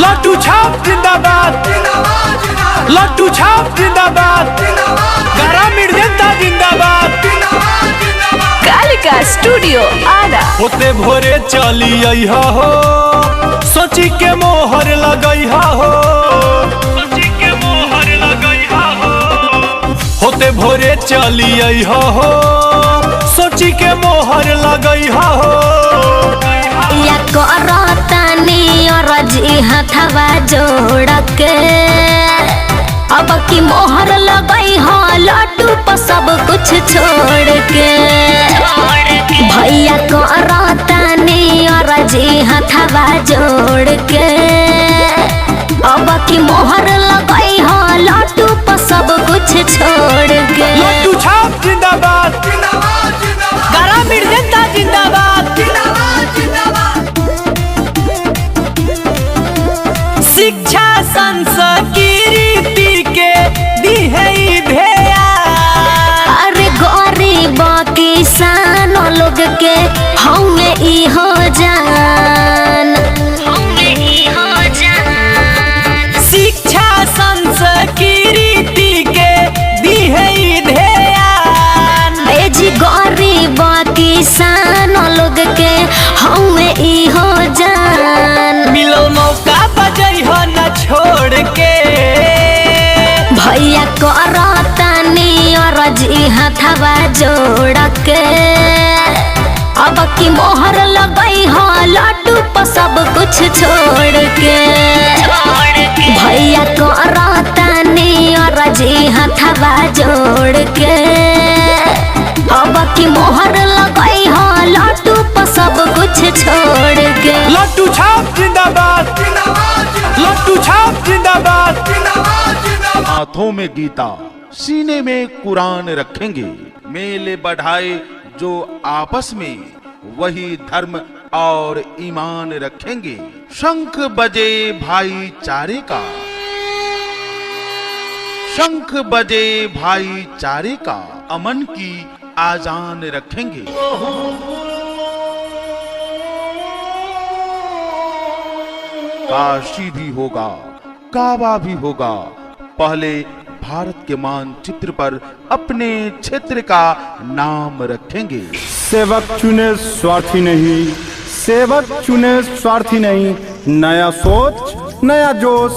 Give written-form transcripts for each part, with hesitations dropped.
लड्डू छाप जिंदाबाद, लड्डू छाप जिंदाबाद, गरा मिर्जंता जिंदाबाद। कालिका स्टूडियो आरा। होते भोरे चली अइहा हो, सोची के मोहर लगइहा हो, सोची के मोहर लगइहा हो। होते भोरे चली अइहा हो, सोची के मोहर लगइहा हो। या करतानी अरजी हथवा जोड़ के अब की मोहर लगई हो लड्डू पर सब कुछ छोड़ के। भैया करतानी अरजी हथवा जोड़ के अब की मोहर लगई हो लड्डू पर सब कुछ छोड़ के। लड्डू छाप जिंदाबाद, गरा मिर्जंता जिंदाबाद। शिक्षा संस्कृति के दी है ध्येया। अरे गरीब किसान लोग के हमें ई हो जान, शिक्षा संस्कृति के दी है ध्यान। ए जी गरीब किसान लोग के हमें ई हो जान। मिलो मौका बजई हो न छोड़ के। भैया करतानी अरजी हथवा जोड़ के अब की मोहर लगई हो लड्डू पर सब कुछ छोड़ के। भैया करतानी अरजी हथवा जोड़ के अब की मोहर लगई हो लड्डू पर सब कुछ छोड़ के। लड्डू छाप जिंदाबाद, लड्डू छाप जिंदाबाद। हाथों में गीता, सीने में कुरान रखेंगे। मेले बढ़ाए जो आपस में, वही धर्म और ईमान रखेंगे। शंख बजे भाईचारे का, शंख बजे भाईचारे का, अमन की आजान रखेंगे। काशी भी होगा, काबा भी होगा, पहले भारत के मानचित्र पर अपने क्षेत्र का नाम रखेंगे। सेवक चुने स्वार्थी नहीं, सेवक चुने स्वार्थी नहीं। नया सोच, नया जोश,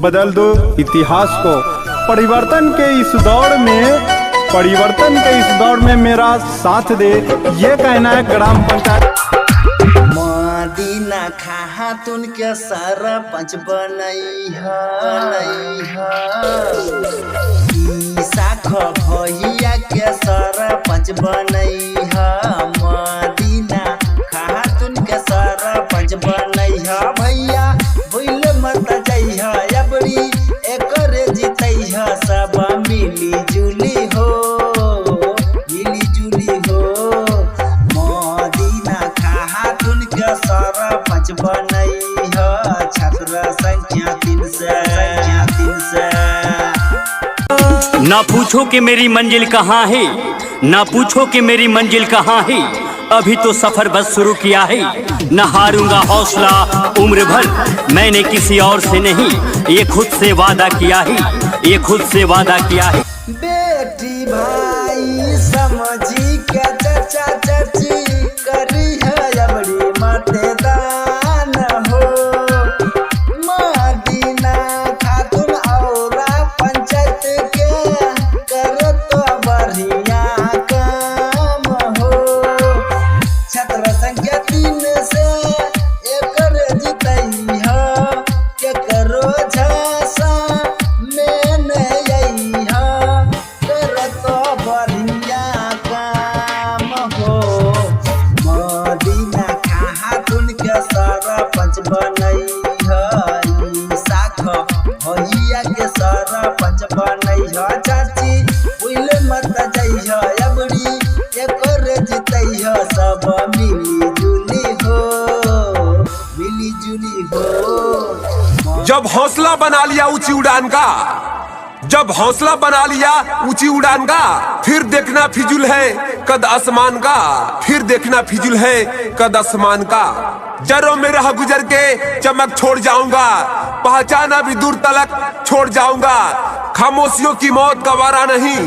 बदल दो इतिहास को। परिवर्तन के इस दौर में, परिवर्तन के इस दौर में मेरा साथ दे, ये कहना है ग्राम पंचायत। मदीना खातून के सरपंच बनैहा, भैया के सरपंच बनैहा। मदीना खातून के सरपंच बनैहा। भैया भूल मत जइहा, अबरी एकरे जीतैहा। सब मिली जुली हो, मिली जुली हो। मदीना खातून के सरपंच बनैहा। छात्र संख्या 300। ना पूछो कि मेरी मंजिल कहाँ है, ना पूछो कि मेरी मंजिल कहाँ है। अभी तो सफर बस शुरू किया है। न हारूंगा हौसला उम्र भर, मैंने किसी और से नहीं, ये खुद से वादा किया है, ये खुद से वादा किया है। बेटी भाई समझी के चचा चची करी है बड़ी मतदान हो। मदीना खातून और पंचायत के करो तो बढ़िया काम हो। छात्र संख्या 300 एकर जीतैहा। के करो झांसा में नैहा। करो तो बढ़िया काम हो। मदीना खातून के सरपंच बनैहा। साख भैया के सरपंच बनैहा। चाची भूल मत जइहा, अबरी एकर जीतैहा। सब मिली जुली हो, मिली जुली हो। जब हौसला बना लिया ऊंची उड़ान का, जब हौसला बना लिया ऊंची उड़ान का, फिर देखना फिजूल है कद आसमान का, फिर देखना फिजूल है कद आसमान का। जरो में रह गुजर के चमक छोड़ जाऊंगा, पहचाना भी दूर तलक छोड़ जाऊंगा। खामोशियों की मौत गवारा नहीं,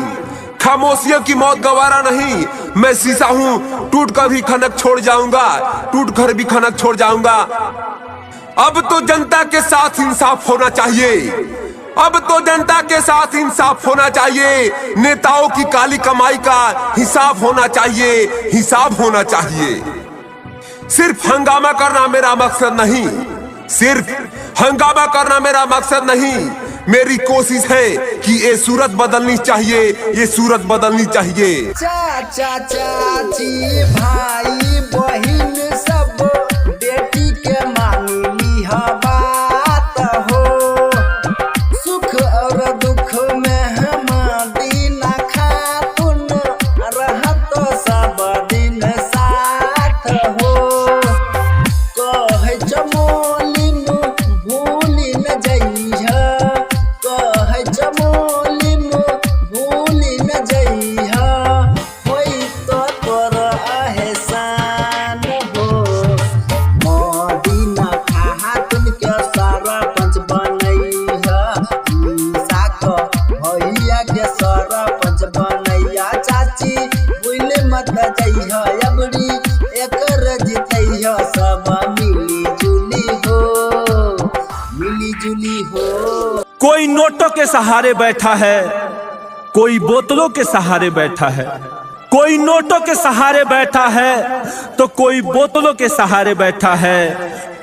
खामोशियों की मौत गवारा नहीं। मैं शीशा हूँ, टूट कर भी खनक छोड़ जाऊंगा, टूट कर भी खनक छोड़ जाऊंगा। अब तो जनता के साथ इंसाफ होना चाहिए, अब तो जनता के साथ इंसाफ होना चाहिए। नेताओं की काली कमाई का हिसाब होना चाहिए, हिसाब होना चाहिए। सिर्फ हंगामा करना मेरा मकसद नहीं, सिर्फ हंगामा करना मेरा मकसद नहीं। मेरी कोशिश है कि ये सूरत बदलनी चाहिए, ये सूरत बदलनी चाहिए। चाचा चाची भाई बहिन सब बेटी के मांगली ह बात हो। सुख और दुख में हम दिन खातुन रहत सब दिन साथ हो। कहे चमोलिन भूली न जइह, कहे चमोलिन भूली न जइह। होई तो तोर एहसान हो। मोदी न कहा तुमके सरपंच बनैह, साख भैया के सरपंच बनैया। चाची भूल मत जइह, अबरी एकर जितैह। सब मिली जुली हो, मिली जुली हो। कोई नोटों के सहारे बैठा है, कोई बोतलों के सहारे बैठा है। कोई नोटों के सहारे बैठा है तो कोई बोतलों के सहारे बैठा है।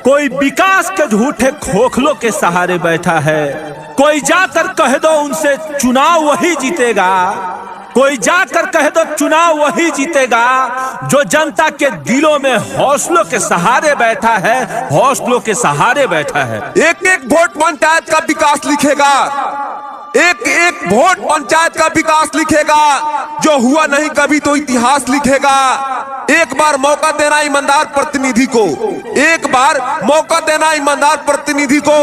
कोई विकास के झूठे खोखलों के सहारे बैठा है। कोई जाकर कह दो उनसे चुनाव वही जीतेगा, कोई जाकर कह दो चुनाव वही जीतेगा जो जनता के दिलों में हौसलों के सहारे बैठा है, हौसलों के सहारे बैठा है। एक एक वोट पंचायत का विकास लिखेगा, एक एक वोट पंचायत का विकास लिखेगा। जो हुआ नहीं कभी तो इतिहास लिखेगा। एक बार मौका देना ईमानदार प्रतिनिधि को, एक बार मौका देना ईमानदार प्रतिनिधि को।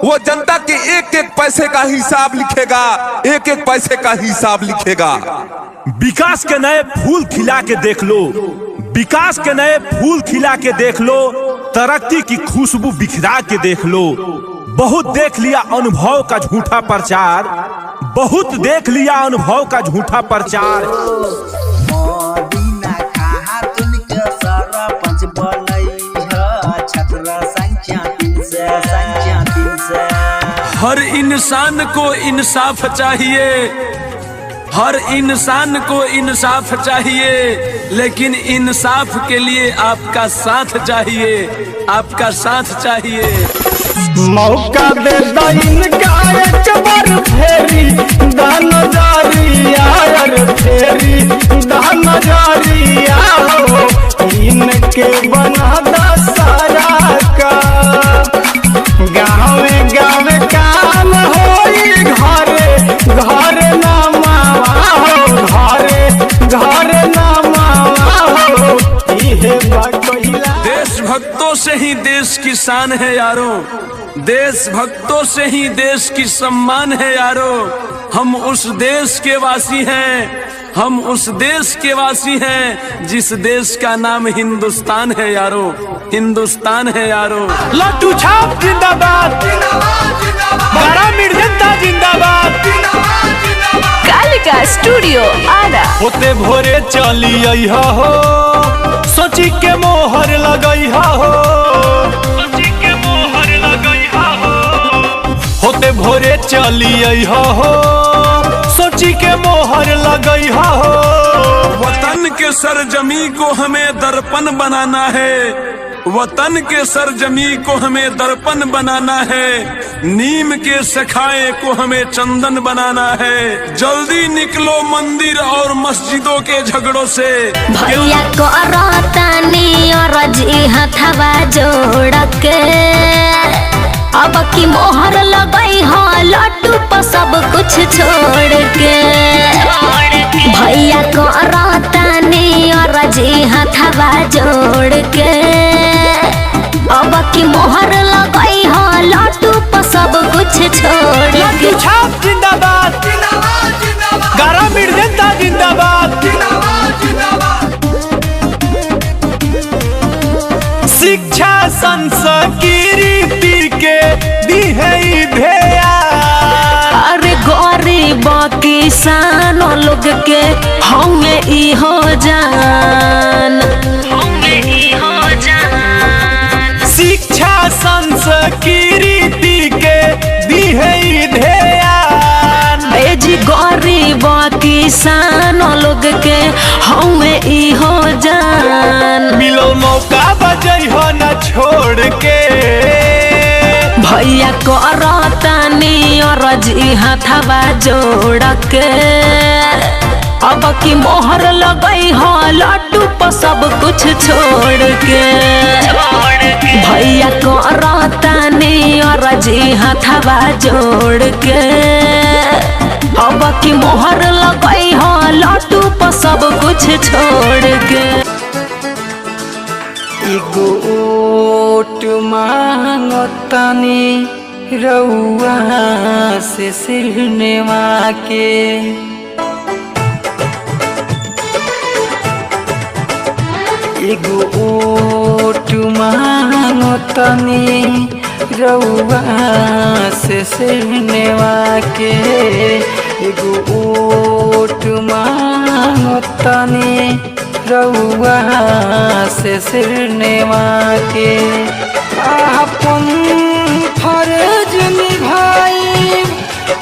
वो जनता के एक एक पैसे का हिसाब लिखेगा, एक एक पैसे का हिसाब लिखेगा। विकास के नए फूल खिला के देख लो, विकास के नए फूल खिला के देख लो, तरक्की की खुशबू बिखरा के देख लो। बहुत देख लिया अनुभव का झूठा प्रचार, बहुत देख लिया अनुभव का झूठा प्रचार। मोदी न कहा तुमके सरपंच बनैह, छत्र संख्या 3 से, संख्या 3 से। हर इंसान को इंसाफ चाहिए, हर इंसान को इंसाफ चाहिए, लेकिन इंसाफ के लिए आपका साथ चाहिए, आपका साथ चाहिए। मौका दे इनका एक बार फेरी दान जारिया यार, फेरी दान जारिया हो। इनके बना दशहरा का गाँवे गाँवे काम होई, घरे घरे नामा हो, घरे घरे नामा हो। इहे बकैला देशभक्तों से ही देश की शान है यारों, देशभक्तों से ही देश की सम्मान है यारों। हम उस देश के वासी हैं, हम उस देश के वासी हैं जिस देश का नाम हिंदुस्तान है यारों, हिंदुस्तान है यारों। लट्टू छाप जिंदाबाद, बड़ा मिर्जंता जिंदाबाद। कालिका स्टूडियो आरा। होते भोरे चली अइहा हो, सोची के मोहर लगइहा हो, सोची के मोहर लगइहा हो। होते भोरे चली अइहा हो, सोची के मोहर लगइहा हो। वतन के सरजमी को हमें दर्पण बनाना है, वतन के सरजमी को हमें दर्पण बनाना है। नीम के सखाए को हमें चंदन बनाना है। जल्दी निकलो मंदिर और मस्जिदों के झगड़ों से। भैया को रतनी और जी हथवा जोड़ के अब की मोहर लगई हो, लट्टू पर सब कुछ छोड़ के। भैया को रतनी और जी हथवा जोड़ के अब की मोहर लगई हो, लट्टू पर सब कुछ छोड़ के। लट्टू छाप जिंदाबाद, गारा मिर्जंता जिंदाबाद। शिक्षा दी है ई ध्यान। अरे गरीब किसान लोग के होंगे ई हो जान, होंगे ई हो जान। शिक्षा संस्कृति के दी है ई ध्यान। ए जी गरीब किसान लोग के होंगे ई हो जान। मिलो मौका बजई हो न छोड़ के, भैया करतानी अरजी हाथवा जोड़ के। अब की मोहर लगई हो लड्डू पर सब कुछ छोड़ के। भैया करतानी अरजी हाथवा जोड़ के। अब की मोहर लगई हो लड्डू पर सब कुछ छोड़ के। एगो ओट मांगतानी रउआ से सिरनेवा के। एगो ओट मांगतानी रउआ से सिरनेवा के। एगो ओट मांगतानी रउआ से सिरनेवा के। आपन फर्ज निभाई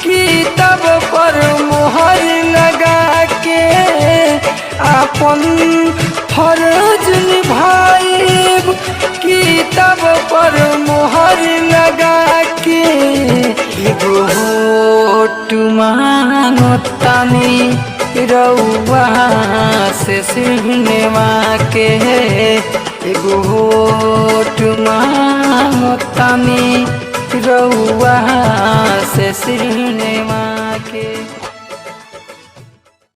किताब पर मोहर लगा के। आपन फर्ज निभाई किताब पर मोहर लगा के। एगो वोट मांगतानी रउआ से सिरनेवा के। एगो वोट मांगतानी रउआ से सिरनेवा के।